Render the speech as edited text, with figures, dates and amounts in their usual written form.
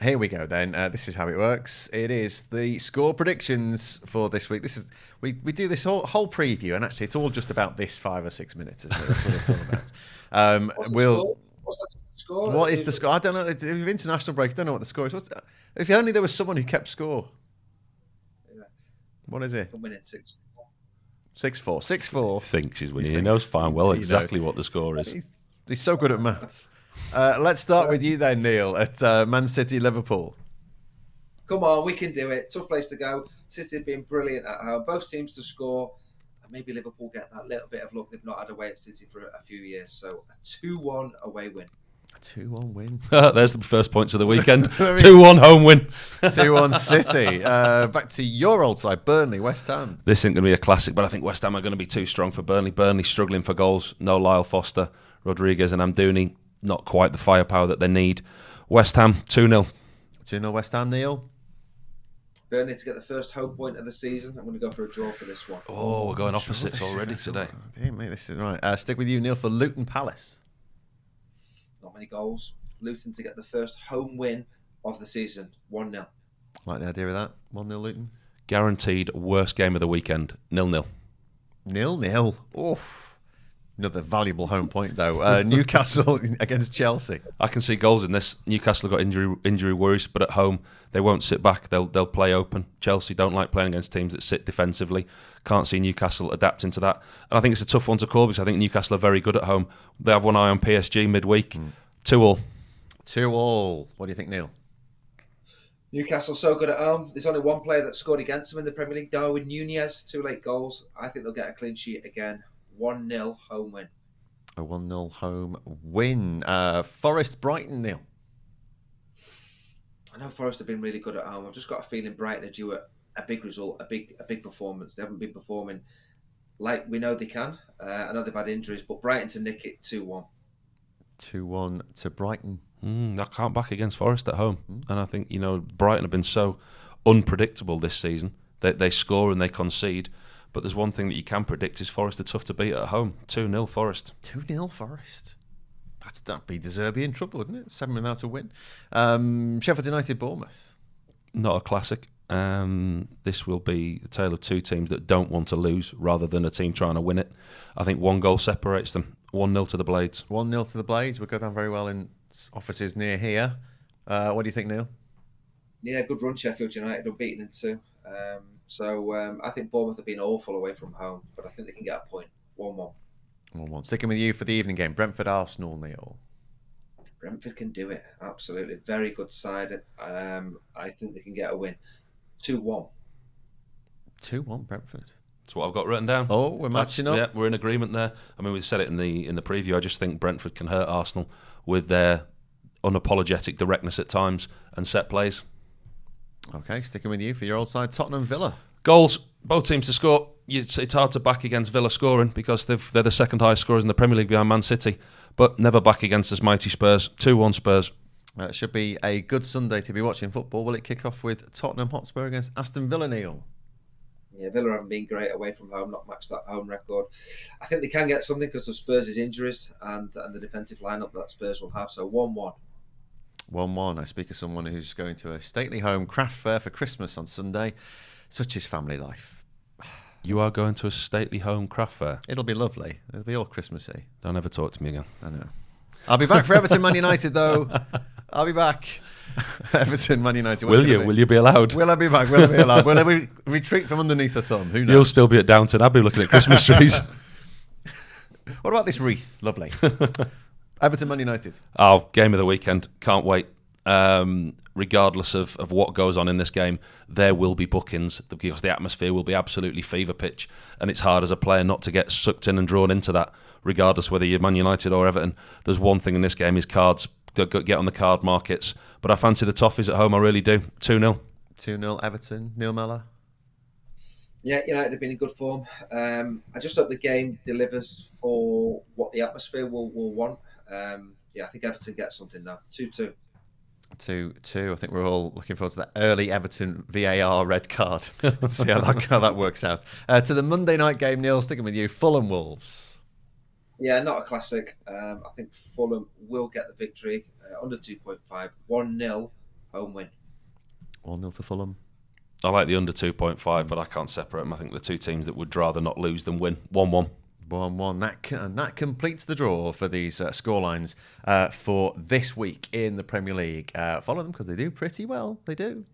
Here we go then. This is how it works. It is the score predictions for this week. We do this whole preview, and actually it's all just about this 5 or 6 minutes, isn't it? That's what it's all about. What's the score? What is the score? I don't know. It's international break. I don't know what the score is. If only there was someone who kept score. Yeah. What is it? I'm winning 6-4. 6-4. 6-4. He thinks he's winning. He knows fine well exactly what the score is. He's so good at maths. Let's start with you then, Neil, at Man City, Liverpool. Come on, we can do it. Tough place to go. City have been brilliant at home. Both teams to score. And maybe Liverpool get that little bit of luck. They've not had away at City for a few years. So a 2-1 away win. A 2-1 win. There's the first points of the weekend. 2-1 home win. 2-1 City. Back to your old side, Burnley, West Ham. This isn't going to be a classic, but I think West Ham are going to be too strong for Burnley. Burnley struggling for goals. No Lyle Foster, Rodriguez and Amdouni. Not quite the firepower that they need. West Ham, 2-0. 2-0 West Ham, Neil. Burnley to get the first home point of the season. I'm going to go for a draw for this one. Oh, we're going opposites already today. Damn, mate, this is right. Stick with you, Neil, for Luton Palace. Not many goals. Luton to get the first home win of the season. 1-0. Like the idea of that. 1-0 Luton. Guaranteed worst game of the weekend. 0-0. 0-0. Oh, another valuable home point, though. Newcastle against Chelsea. I can see goals in this. Newcastle have got injury worries, but at home they won't sit back. They'll play open. Chelsea don't like playing against teams that sit defensively. Can't see Newcastle adapting to that. And I think it's a tough one to call because I think Newcastle are very good at home. They have one eye on PSG midweek. 2-2. 2-2. What do you think, Neil? Newcastle so good at home. There's only one player that scored against them in the Premier League, Darwin Nunez. 2 late goals. I think they'll get a clean sheet again. 1-0 home win. A 1-0 home win. Forest Brighton, Neil. I know Forest have been really good at home. I've just got a feeling Brighton are due a big result, a big performance. They haven't been performing like we know they can. I know they've had injuries, but Brighton to nick it 2-1. 2-1 to Brighton. I can't back against Forest at home. And I think, Brighton have been so unpredictable this season. They score and they concede. But there's one thing that you can predict is Forest are tough to beat at home. 2-0 Forest. 2-0 Forest. That'd be De Zerbi in trouble, wouldn't it? 7 without a win. Sheffield United, Bournemouth. Not a classic. This will be a tale of two teams that don't want to lose rather than a team trying to win it. I think one goal separates them. 1-0 to the Blades. 1-0 to the Blades. We'll go down very well in offices near here. What do you think, Neil? Yeah, good run, Sheffield United. Unbeaten in 2. So I think Bournemouth have been awful away from home, but I think they can get a point. 1-1. 1-1. Sticking with you for the evening game. Brentford, Arsenal, Neil. Brentford can do it. Absolutely. Very good side. I think they can get a win. 2-1. 2-1 Brentford. That's what I've got written down. Oh, we're matching up. Yeah, we're in agreement there. I mean, we said it in the preview. I just think Brentford can hurt Arsenal with their unapologetic directness at times and set plays. Okay, sticking with you for your old side, Tottenham Villa. Goals, both teams to score. It's hard to back against Villa scoring because they're the second highest scorers in the Premier League behind Man City, but never back against this mighty Spurs. 2-1 Spurs. It should be a good Sunday to be watching football. Will it kick off with Tottenham Hotspur against Aston Villa, Neil? Yeah, Villa haven't been great away from home, not matched that home record. I think they can get something because of Spurs' injuries and the defensive lineup that Spurs will have. So 1-1. 1-1. I speak as someone who's going to a stately home craft fair for Christmas on Sunday. Such is family life. You are going to a stately home craft fair? It'll be lovely. It'll be all Christmassy. Don't ever talk to me again. I know. I'll be back for Everton Man United, though. I'll be back. Everton Man United. Will you? Will you be allowed? Will I be back? Will I be allowed? Will I retreat from underneath the thumb? Who knows? You'll still be at Downton Abbey looking at Christmas trees. What about this wreath? Lovely. Everton Man United. Oh, game of the weekend. Can't wait. Regardless of what goes on in this game, there will be bookings because the atmosphere will be absolutely fever pitch, and it's hard as a player not to get sucked in and drawn into that, regardless whether you're Man United or Everton. There's one thing in this game is cards. Get on the card markets. But I fancy the Toffees at home, I really do. 2-0. 2-0 Everton. Neil Mellor. Yeah, United have been in good form. I just hope the game delivers for what the atmosphere will want. I think Everton gets something now. 2-2. 2-2. I think we're all looking forward to that early Everton VAR red card. See how that works out. To the Monday night game, Neil, sticking with you. Fulham Wolves. Yeah, not a classic. I think Fulham will get the victory. Under 2.5. 1-0 home win. 1-0 to Fulham. I like the under 2.5, but I can't separate them. I think the two teams that would rather not lose than win. 1-1. 1-1. That completes the draw for these scorelines for this week in the Premier League. Follow them because they do pretty well. They do.